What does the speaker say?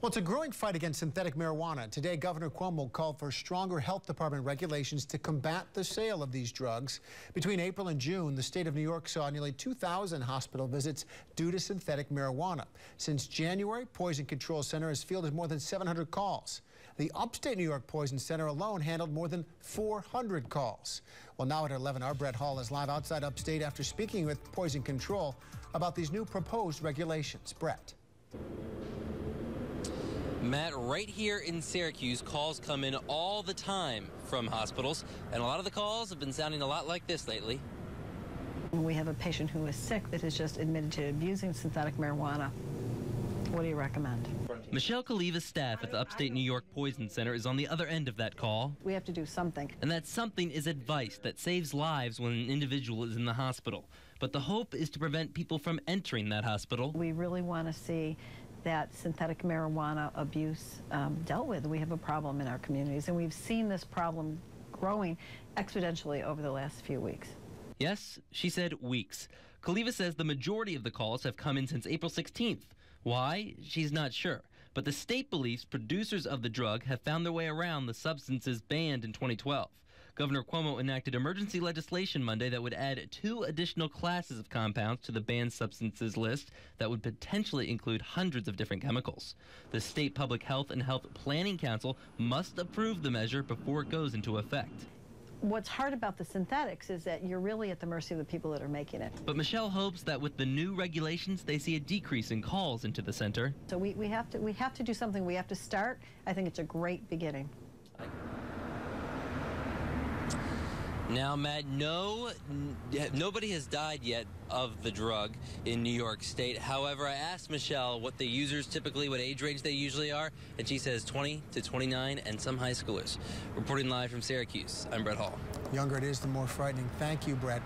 Well, it's a growing fight against synthetic marijuana. Today, Governor Cuomo called for stronger health department regulations to combat the sale of these drugs. Between April and June, the state of New York saw nearly 2,000 hospital visits due to synthetic marijuana. Since January, Poison Control Center has fielded more than 700 calls. The Upstate New York Poison Center alone handled more than 400 calls. Well, now at 11, our Brett Hall is live outside Upstate after speaking with Poison Control about these new proposed regulations. Brett. Matt, right here in Syracuse, calls come in all the time from hospitals, and a lot of the calls have been sounding a lot like this lately. We have a patient who is sick that is just admitted to abusing synthetic marijuana. What do you recommend? Michelle Kaliva's staff at the Upstate New York Poison Center is on the other end of that call. We have to do something. And that something is advice that saves lives when an individual is in the hospital. But the hope is to prevent people from entering that hospital. We really want to see that synthetic marijuana abuse dealt with. We have a problem in our communities, and we've seen this problem growing exponentially over the last few weeks. Yes, she said weeks. Kaliva says the majority of the calls have come in since April 16th. Why? She's not sure. But the state believes producers of the drug have found their way around the substances banned in 2012. Governor Cuomo enacted emergency legislation Monday that would add 2 additional classes of compounds to the banned substances list that would potentially include hundreds of different chemicals. The State Public Health and Health Planning Council must approve the measure before it goes into effect. What's hard about the synthetics is that you're really at the mercy of the people that are making it. But Michelle hopes that with the new regulations, they see a decrease in calls into the center. So we have to do something. We have to start. I think it's a great beginning. Now, Matt, nobody has died yet of the drug in New York State. However, I asked Michelle what the users typically, what age range they usually are, and she says 20 to 29 and some high schoolers. Reporting live from Syracuse, I'm Brett Hall. The younger it is, the more frightening. Thank you, Brett.